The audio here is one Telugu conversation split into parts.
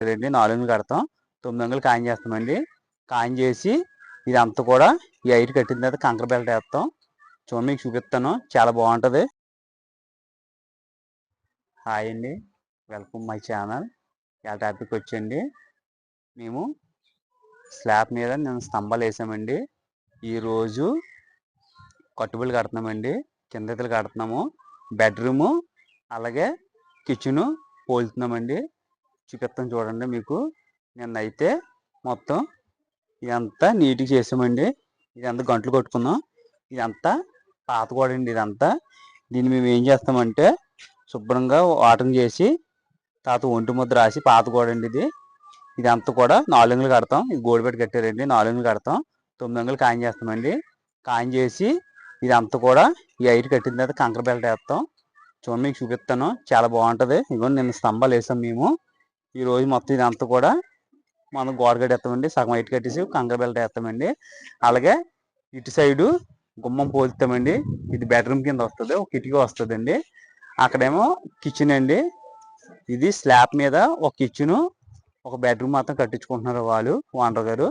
కట్టారండి, 4 అంగుళాలు కడతాం. 9 అంగుళాలు కాయిన్ చేస్తామండి. కాయిన్ చేసి ఇదంతా కూడా ఈ ఐటు కట్టిన తర్వాత కంకర బెల్ట్ వేస్తాం. చూడండి మీకు చూపిస్తాను, చాలా బాగుంటుంది. హాయ్ అండి, వెల్కమ్ మై ఛానల్. ఇలా టాపిక్ వచ్చండి, మేము స్లాబ్ మీద నేను స్తంభాలు వేసామండి. ఈరోజు కట్టుబడులు కడుతున్నామండి, కింద ఇతలు కడుతున్నాము. బెడ్రూము అలాగే కిచెను పోలుతున్నామండి. చూపిస్తాను చూడండి మీకు. నిన్నైతే మొత్తం ఇదంతా నీట్గా చేసామండి. ఇదంతా గంటలు కొట్టుకున్నాం. ఇదంతా పాత గోడ అండి. ఇదంతా దీన్ని మేము ఏం చేస్తామంటే శుభ్రంగా వాటరింగ్ చేసి తర్వాత ఒంటి ముద్ద రాసి పాత గోడ అండి ఇదంతా కూడా 4 అంగుళాలు కడతాం. ఇది గోడ పెట్టి కట్టారండి, 4 అంగుళాలు కడతాం. 9 అంగుళాలు కాయిన్ చేస్తామండి. కాయిన్ చేసి ఇదంతా కూడా ఈ ఐటు కట్టిన తర్వాత కంకర బెల్ట్ వేస్తాం. చూడండి మీకు చూపిస్తాను, చాలా బాగుంటుంది. ఇదిగోండి నిన్న స్తంభాలు వేసాం మేము. ఈరోజు మొత్తం ఇదంతా కూడా మనం గోడ కట్టేస్తామండి. సగం ఐటు కట్టేసి కంకర బెల్ట్ వేస్తామండి. అలాగే ఇటు సైడు గుమ్మం పోలుస్తామండి. ఇది బెడ్రూమ్ కింద వస్తుంది, ఒక కిటికీ వస్తుందండి. అక్కడేమో కిచెన్ అండి. ఇది స్లాబ్ మీద ఒక కిచెను ఒక బెడ్రూమ్ మాత్రం కట్టించుకుంటున్నారు వాళ్ళు ఓనర్ గారు.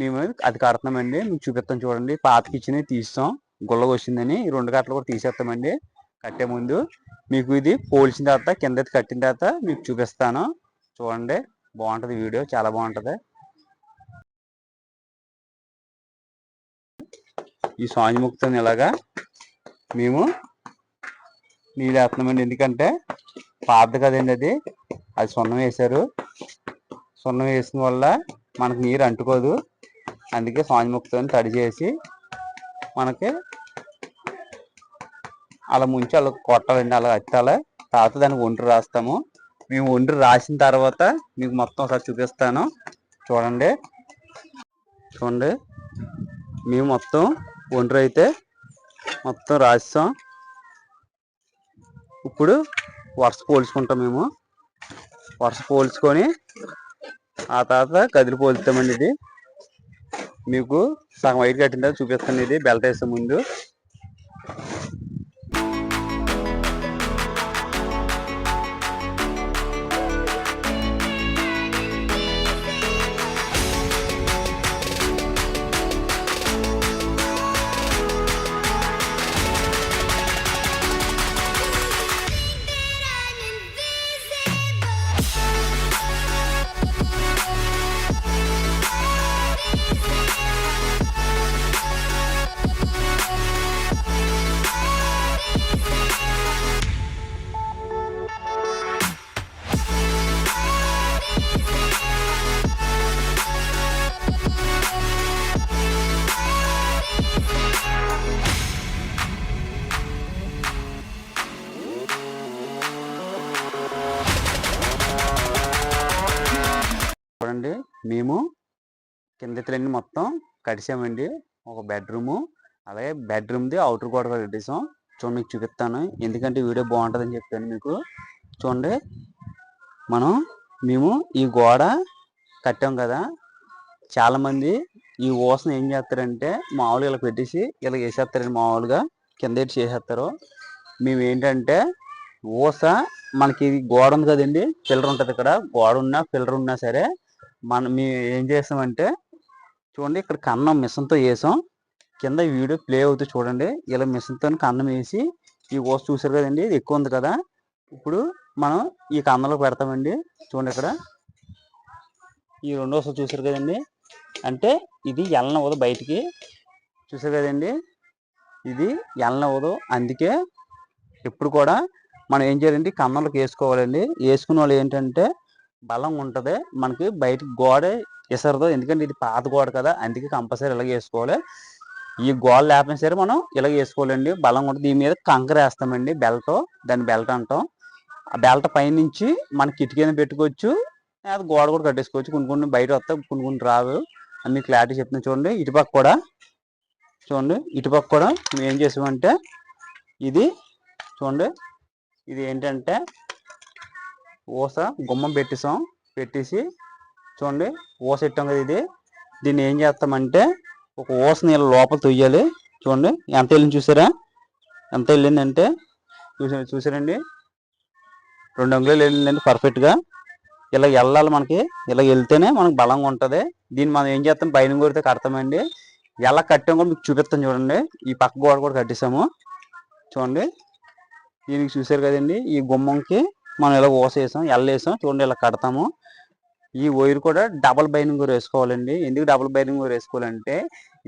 మేము అది కడుతున్నామండి. మీకు చూపిస్తాం చూడండి. పాత కిచెన్ తీస్తాం, గుల్లగా వచ్చిందని 2 గంటలు కూడా తీసేస్తామండి కట్టే ముందు. మీకు ఇది పోల్చిన తర్వాత కింద కట్టిన తర్వాత మీకు చూపిస్తాను చూడండి. బాగుంటుంది వీడియో, చాలా బాగుంటుంది. ఈ సాంజ్ ముక్తో ఇలాగా మేము నీళ్ళు వేస్తున్నామండి. ఎందుకంటే పాత కదండి, అది సున్నం వేశారు. సున్నం వేసిన వల్ల మనకు నీరు అంటుకోదు. అందుకే సాంజ్ ముక్తో తడి చేసి మనకి అలా ముంచి అలా కొట్టాలండి, అలా అట్టాలి. తర్వాత దానికి ఒండ్రు రాస్తాము. మేము ఒండ్రు రాసిన తర్వాత మీకు మొత్తం ఒకసారి చూపిస్తాను చూడండి. చూడండి మేము మొత్తం ఒండ్రు అయితే మొత్తం రాస్తాం. ఇప్పుడు వరుస పోల్చుకుంటాం. మేము వరుస పోల్చుకొని ఆ తర్వాత కదిలి పోలుతామండి. ఇది మీకు సగం వైట్ కట్టిన తర్వాత చూపిస్తాను. ఇది బెల్ట్ వేసే ముందు. చూడండి మేము కింద ఇతలన్నీ మొత్తం కడిసామండి. ఒక బెడ్రూము అలాగే బెడ్రూమ్ది అవుటర్ గోడ కూడా కట్టేసాం. చూడండి మీకు చూపిస్తాను, ఎందుకంటే వీడియో బాగుంటుందని చెప్పాను మీకు. చూడండి మేము ఈ గోడ కట్టాం కదా, చాలామంది ఈ ఊసను ఏం చేస్తారంటే మామూలుగా ఇలా పెట్టేసి ఇలా వేసేస్తారండి. మామూలుగా కింద ఇటు చేసేస్తారు. మేము ఏంటంటే ఊస మనకి గోడ ఉంది కదండి, పిల్లర్ ఉంటుంది ఇక్కడ. గోడ ఉన్నా పిల్లర్ ఉన్నా సరే మేము ఏం చేస్తామంటే చూడండి, ఇక్కడ కన్నం మిషన్తో వేసాం. కింద వీడియో ప్లే అవుతుంది చూడండి. ఇలా మిషన్తో కన్నం వేసి ఈ ఊస చూసారు కదండి, ఇది ఎక్కువ ఉంది కదా. ఇప్పుడు మనం ఈ కన్నంలో పెడతామండి. చూడండి ఇక్కడ ఈ 2 ఊసలు చూసారు కదండి, అంటే ఇది ఎల్లనవ్వదు బయటికి. చూసారు కదండి, ఇది ఎల్లనవ్వదు. అందుకే ఎప్పుడు కూడా మనం ఏం చేయాలంటే కన్నంలోకి వేసుకోవాలండి. వేసుకున్న వాళ్ళు ఏంటంటే బలం ఉంటుంది మనకి, బయటకు గోడ ఎసరదు. ఎందుకంటే ఇది పాత గోడ కదా, అందుకే కంపల్సరీ ఇలాగ వేసుకోవాలి. ఈ గోడ లేకపోయినా సరే మనం ఇలాగ వేసుకోవాలండి, బలం ఉంటుంది. దీని మీద కంకర వేస్తామండి, బెల్ట్, దాన్ని బెల్ట్ అంటాం. ఆ బెల్ట్ పైనుంచి మన కిటికీని పెట్టుకోవచ్చు, అది గోడ కూడా కట్టేసుకోవచ్చు. కొన్ని బయట వస్తాయి, కొన్ని రావు. అన్ని క్లారిటీ చెప్తున్నాను చూడండి. ఇటుపక్క కూడా చూడండి, ఇటుపక్క కూడా మేము ఏం చేసామంటే ఇది చూడండి, ఇది ఏంటంటే ఊస గుమ్మం పెట్టేసి చూడండి ఊస ఇట్టాం కదా. దీన్ని ఏం చేస్తామంటే ఒక ఊస నీళ్ళ లోపల తొయ్యాలి. చూడండి ఎంత వెళ్ళింది చూసారా, ఎంత వెళ్ళిందంటే చూసారండి, 2 అంగుళాలు వెళ్ళిందండి పర్ఫెక్ట్గా. ఇలా వెళ్ళాలి మనకి. ఇలా వెళ్తేనే మనకు బలంగా ఉంటుంది. దీన్ని మనం ఏం చేస్తాం, పైన కొడితే కడతామండి. ఎలా కట్టాం కూడా మీకు చూపిస్తాం చూడండి. ఈ పక్క గోడ కూడా కట్టేసాము చూడండి. దీనికి చూసారు కదండి, ఈ గుమ్మంకి మనం ఇలా వేసాం, వేసాం చూడండి. ఇలా కడతాము. ఈ వైర్ కూడా డబల్ బైండింగ్ వైర్ వేసుకోవాలండి. ఎందుకు డబల్ బైండింగ్ వైర్ వేసుకోవాలంటే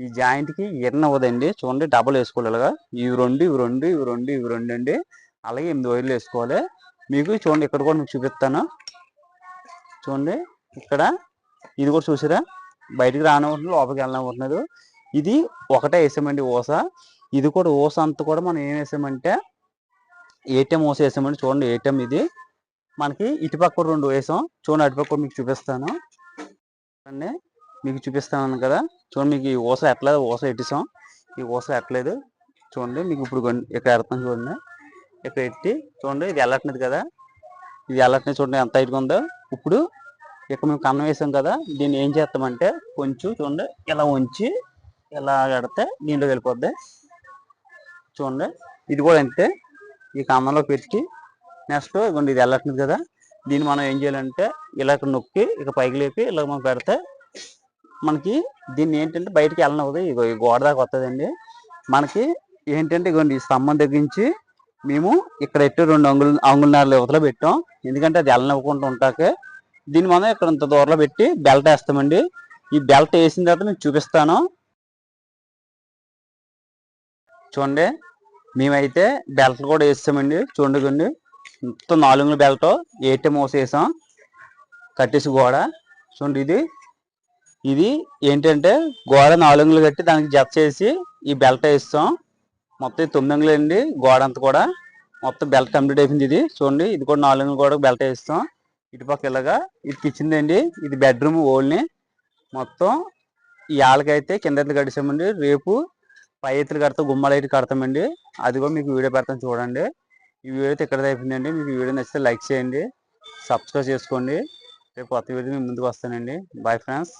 ఈ జాయింట్కి ఎర్న అవ్వదండి. చూడండి, డబల్ వేసుకోవాలి. ఇలాగా ఇవి రెండు ఇవి రెండు ఇవి రెండు ఇవి రెండు అండి. అలాగే 8 వైర్లు వేసుకోవాలి. మీకు చూడండి, ఇక్కడ కూడా మీకు చూపిస్తాను చూడండి. ఇక్కడ ఇది కూడా చూసారా, బయటికి రానివ్వట్లేదు, లోపలికి వెళ్ళనివ్వట్లేదు. ఇది ఒకటే వేసామండి ఊస. ఇది కూడా ఊస అంతా కూడా మనం ఏం వేసామంటే ఏటీఎం ఊస వేసామండి. చూడండి, ఏటీఎం ఇది మనకి ఇటుపక్క 2 వేసాం చూడండి. అటుపక్క మీకు చూపిస్తాను అండి, మీకు చూపిస్తాను కదా. చూడండి, మీకు ఈ ఊస ఎట్లేదు, ఊస ఎట్టేసాం. ఈ ఊస ఎట్టలేదు చూడండి. మీకు ఇప్పుడు ఇక్కడ ఎడతాం చూడండి. ఇక్కడ ఎట్టి చూడండి, ఇది వెళ్ళట్లేదు కదా, ఇది వెళ్ళట్లేదు చూడండి ఎంత హైట్గా ఉందో. ఇప్పుడు ఇక్కడ మేము కన్నం వేసాం కదా, దీన్ని ఏం చేస్తామంటే కొంచెం చూడండి ఇలా ఉంచి ఇలా ఎడితే దీంట్లో వెళ్ళిపోద్ది చూడండి. ఇది కూడా అంతే, ఈ కన్నంలో పెట్టి నెక్స్ట్ ఇవ్వండి, ఇది వెళ్ళట్లేదు కదా, దీన్ని మనం ఏం చేయాలంటే ఇలా నొక్కి ఇక పైకి లేపి ఇలా మనం పెడితే మనకి దీన్ని ఏంటంటే బయటికి వెళ్ళనవ్వదు. ఇగో ఈ గోడ దాకా వస్తుందండి. మనకి ఏంటంటే ఇగోండి, ఈ స్తంభం తగ్గించి మేము ఇక్కడ ఎట్టు 2 అంగుళాల యువతలో పెట్టాం. ఎందుకంటే అది వెళ్ళనివ్వకుండా ఉంటాకే. దీన్ని మనం ఇక్కడ ఇంత దూరంలో పెట్టి బెల్ట్ వేస్తామండి. ఈ బెల్ట్ వేసిన తర్వాత మీకు చూపిస్తాను చూడండి. మేమైతే బెల్ట్లు కూడా వేస్తామండి చూడండి. మొత్తం 4 అంగుళాల బెల్ట్ ఏటీఎం ఊస వేసాం కట్టేసి గోడ చూడండి. ఇది ఏంటంటే గోడ 4 అంగుళాలు కట్టి దానికి జత చేసి ఈ బెల్ట్ వేస్తాం. మొత్తం 9 అంగుళాలు అండి గోడ అంతా కూడా. మొత్తం బెల్ట్ కంప్లీట్ అయిపోయింది. ఇది చూడండి, ఇది కూడా 4 అంగుళాలు కూడా బెల్ట్ వేస్తాం. ఇటుపక్క ఇలాగా ఇది కిచెన్ అండి, ఇది బెడ్రూమ్ ఓల్ని. మొత్తం ఈ ఆళ్ళకైతే కింద ఎత్తులు కట్టేసామండి. రేపు పై ఎత్తులు కడతాం, గుమ్మాలు అయితే కడతామండి. అది కూడా మీకు వీడియో పెడతాను చూడండి. ఈ వీడియో అయితే ఇక్కడ అయిపోయిందండి. మీకు ఈ వీడియో నచ్చితే లైక్ చేయండి, సబ్స్క్రైబ్ చేసుకోండి. రేపు కొత్త వీడియో మీ ముందుకు వస్తానండి. Bye friends.